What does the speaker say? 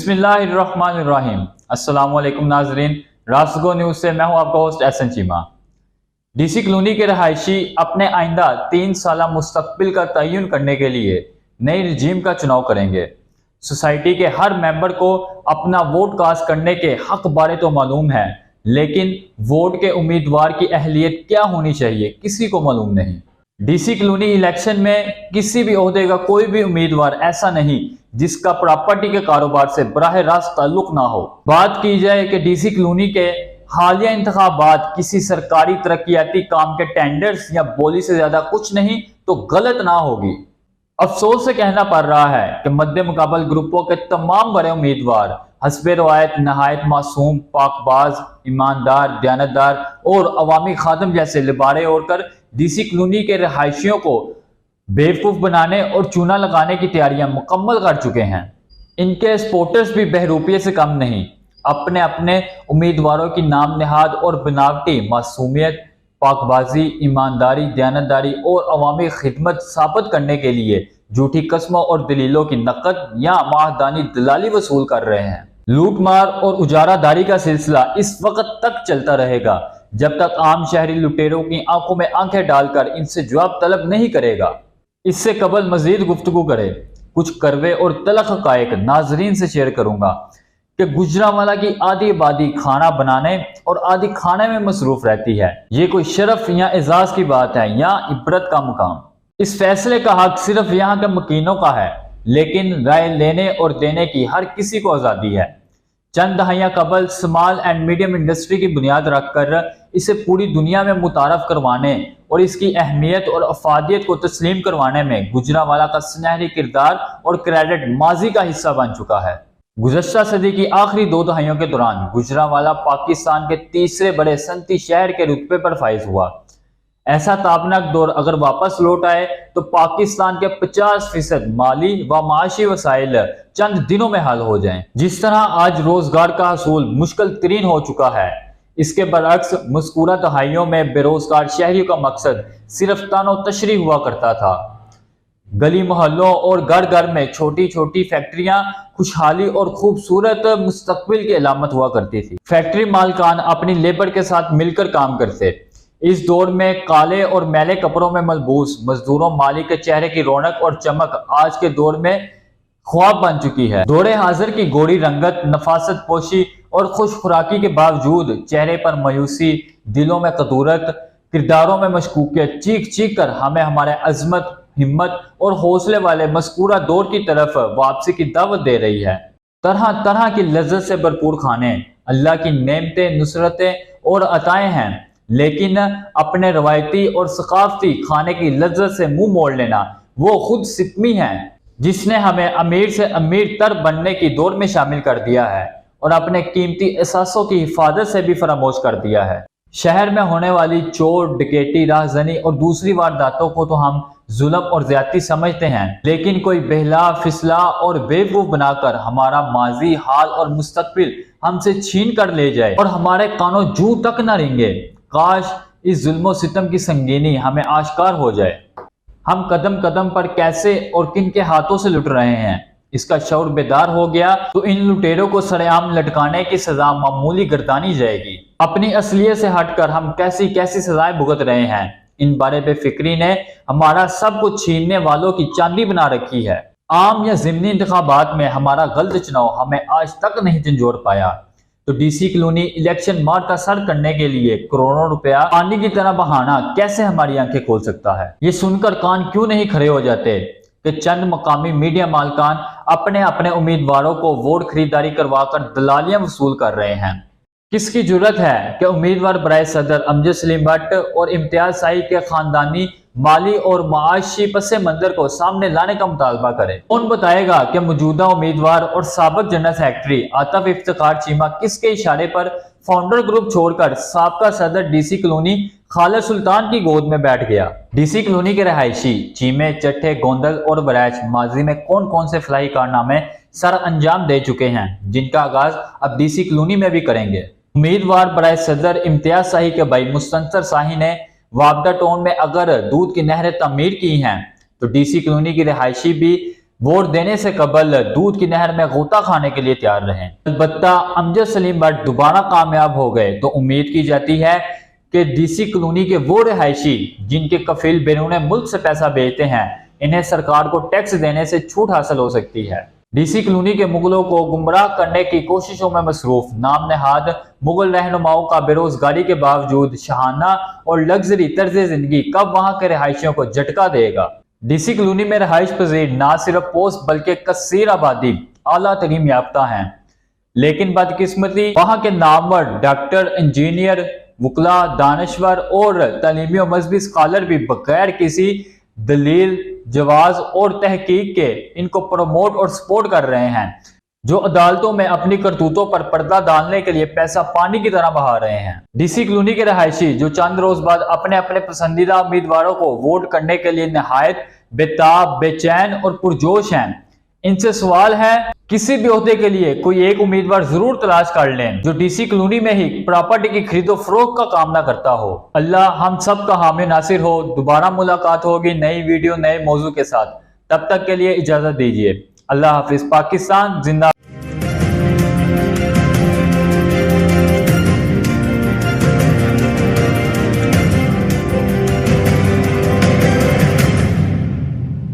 बिस्मिल्लाहिर्रहमानिर्रहीम। अस्सलाम वालेकुम नाजरीन, रासगो न्यूज़ से मैं हूं आपका host Ehsan Cheema. DC colony के रहायशी अपने आइंदा 3 साला मुस्तकबिल का तयन करने के लिए नई रजीम का चुनाव करेंगे। सोसाइटी के हर मेंबर को अपना वोट कास्ट करने के हक बारे तो मालूम है, लेकिन वोट के उम्मीदवार की अहलियत क्या होनी चाहिए किसी को मालूम नहीं। डीसी कॉलोनी इलेक्शन में किसी भी ओहदे का कोई भी उम्मीदवार ऐसा नहीं जिसका प्रॉपर्टी के कारोबार से बराह रास्त ताल्लुक ना हो। बात की जाए कि डीसी कॉलोनी के हालिया इंतखाबात किसी सरकारी तरक्याती काम के टेंडर्स या बोली से ज्यादा कुछ नहीं तो गलत ना होगी। अफसोस से कहना पड़ रहा है कि मद्दे मुकाबल ग्रुपों के तमाम बड़े उम्मीदवार हस्बे रवायत नहायत मासूम, पाकबाज, ईमानदार, दयानतदार और अवामी खादम जैसे लिबारे ओढ़कर डीसी कॉलोनी के रहायशियों को बेवकूफ बनाने और चूना लगाने की तैयारियां मुकम्मल कर चुके हैं। इनके सपोर्टर्स भी बहरूपियत से कम नहीं। अपने अपने उम्मीदवारों की नाम निहाद और बनावटी मासूमियत, पाकबाजी, ईमानदारी, दयानतदारी और अवामी खिदमत साबित करने के लिए झूठी कस्मों और दलीलों की नकद या माहदानी दलाली वसूल कर रहे हैं। लूट मार और उजारादारी का सिलसिला इस वक्त तक चलता रहेगा जब तक आम शहरी लुटेरों की आंखों में आंखें डालकर इनसे जवाब तलब नहीं करेगा। इससे कबल मजीद गुफ्तगू करे कुछ करवे और तलख हकायक नाजरीन से शेयर करूंगा कि गुजरांवाला की आधी आबादी खाना बनाने और आधी खाने में मसरूफ रहती है। ये कोई शरफ या एजाज की बात है या इबरत का मुकाम। इस फैसले का हक सिर्फ यहाँ के मकीनों का है, लेकिन राय लेने और देने की हर किसी को आज़ादी है। चंद दहाइयां कबल स्मॉल एंड मीडियम इंडस्ट्री की बुनियाद रखकर इसे पूरी दुनिया में मुतारफ करवाने और इसकी अहमियत और अफादियत को तस्लीम करवाने में गुजरांवाला का सुनहरी किरदार और क्रेडिट माजी का हिस्सा बन चुका है। गुज़श्ता सदी की आखिरी 2 दहाइयों के दौरान गुजरांवाला पाकिस्तान के तीसरे बड़े सनती शहर के रुतबे पर फाइज हुआ। ऐसा ताबनाक दौर अगर वापस लौट आए तो पाकिस्तान के 50% माली व माशी वसाइल चंद दिनों में हल हो जाएं। जिस तरह आज रोजगार का हसूल मुश्किल तरीन हो चुका है, इसके बरअक्स मज़कूरा दहाइयों में बेरोजगार शहरियों का मकसद सिर्फ तानो तशरी हुआ करता था। गली मोहल्लों और घर घर में छोटी छोटी फैक्ट्रियां खुशहाली और खूबसूरत मुस्तकबिल की अलामत हुआ करती थी। फैक्ट्री मालकान अपनी लेबर के साथ मिलकर काम करते। इस दौर में काले और मैले कपड़ों में मलबूस मजदूरों मालिक के चेहरे की रौनक और चमक आज के दौर में ख्वाब बन चुकी है। दौरे हाजिर की गोरी रंगत, नफासत पोशी और खुश खुराकी के बावजूद चेहरे पर मायूसी, दिलों में कदूरत, किरदारों में मशकूकियत चीख चीख कर हमें हमारे अजमत, हिम्मत और हौसले वाले मस्कूरा दौर की तरफ वापसी की दावत दे रही है। तरह तरह की लज्जत से भरपूर खाने अल्लाह की नेमतें, नुसरतें और अताएं हैं, लेकिन अपने रवायती और सकाफती खाने की लज्जत से मुंह मोड़ लेना वो खुद सितमी है जिसने हमें अमीर से अमीर तर बनने की दौर में शामिल कर दिया है और अपने कीमती एहसासों की हिफाजत से भी फरामोश कर दिया है। शहर में होने वाली चोर, डकैती, राहजनी और दूसरी वारदातों को तो हम जुल्म और ज्यादती समझते हैं, लेकिन कोई बहला फिसला और बेवकूफ बनाकर हमारा माजी, हाल और मुस्तकबिल हमसे छीन कर ले जाए और हमारे कानों जू तक न रेंगे। काश इस जुल्म सितम की संगीनी हमें आश्कार हो जाए। हम कदम कदम पर कैसे और किन के हाथों से लुट रहे हैं, इसका शऊर बेदार हो गया तो इन लुटेरों को सरेआम लटकाने की सजा मामूली गर्दानी जाएगी। अपनी असलियत से हटकर हम कैसी कैसी सजाएं भुगत रहे हैं, इन बारे बेफिक्री ने हमारा सब कुछ छीनने वालों की चांदी बना रखी है। आम या ज़िमनी इंतखाबात में हमारा गलत चुनाव हमें आज तक नहीं झंझोड़ पाया, तो डीसी कॉलोनी इलेक्शन मार का सर करने के लिए करोड़ों रुपया पानी की तरह बहाना कैसे हमारी आंखें खोल सकता है। ये सुनकर कान क्यों नहीं खड़े हो जाते कि चंद मकामी मीडिया मालकान अपने अपने उम्मीदवारों को वोट खरीदारी करवाकर दलालियां वसूल कर रहे हैं। किसकी जुर्रत है कि उम्मीदवार बराए सदर अमजद सलीम भट्ट और इम्तियाज साहिब के खानदानी माली और माशी पसे मंजर को सामने लाने का मुतालबा करे। कौन बताएगा कि मौजूदा उम्मीदवार और साबिक जनरल सेक्रेटरी आतिफ इफ्तिखार चीमा किसके इशारे पर फाउंडर ग्रुप छोड़कर साबका सदर डीसी कॉलोनी खालिद सुल्तान की गोद में बैठ गया। डीसी कॉलोनी के रहायशी चीमे, चट्टे, गोंदल और बरैच माजी में कौन कौन से फलाही कारनामे सर अंजाम दे चुके हैं, जिनका आगाज अब डीसी कॉलोनी में भी करेंगे। उम्मीदवार बराए सदर इम्तियाज शाही के भाई मुस्तंसर शाही ने वापदा टाउन में अगर दूध की नहरें तमीर की हैं तो डीसी कॉलोनी की रिहायशी भी वोट देने से कबल दूध की नहर में गोता खाने के लिए तैयार रहें। अलबत्ता अमजद सलीम भट्ट दोबारा कामयाब हो गए तो उम्मीद की जाती है कि डीसी कॉलोनी के वो रिहायशी जिनके कफील बैरून मुल्क से पैसा भेजते हैं, इन्हें सरकार को टैक्स देने से छूट हासिल हो सकती है। डीसी कॉलोनी के मुगलों को गुमराह करने की कोशिशों में मसरूफ नाम नहाद मुगल रहनुमाओं का बेरोजगारी के बावजूद शहाना और लग्जरी तर्ज जिंदगी कब वहां के रिहायशियों को झटका देगा। डीसी कॉलोनी में रहाइश पजीर ना सिर्फ पोस्ट बल्कि कसीर आबादी आला तरीम याफ्ता हैं, लेकिन बदकिस्मती वहां के नामवर डॉक्टर, इंजीनियर, वकला, दानश्वर और तालीमी और मजहबी स्कॉलर भी बगैर किसी दलील, जवाज और तहकीक के इनको प्रमोट और सपोर्ट कर रहे हैं, जो अदालतों में अपनी करतूतों पर पर्दा डालने के लिए पैसा पानी की तरह बहा रहे हैं। डीसी कॉलोनी के रहायशी जो चंद रोज बाद अपने अपने पसंदीदा उम्मीदवारों को वोट करने के लिए निहायत बेताब, बेचैन और पुरजोश हैं, इनसे सवाल है किसी भी ओहदे के लिए कोई एक उम्मीदवार जरूर तलाश कर लें जो डीसी कॉलोनी में ही प्रॉपर्टी की खरीदो फरोख्त का काम ना करता हो। अल्लाह हम सब का हामी नासिर हो। दोबारा मुलाकात होगी नई वीडियो नए मौजू के साथ, तब तक के लिए इजाजत दीजिए। अल्लाह हाफिज। पाकिस्तान जिंदा।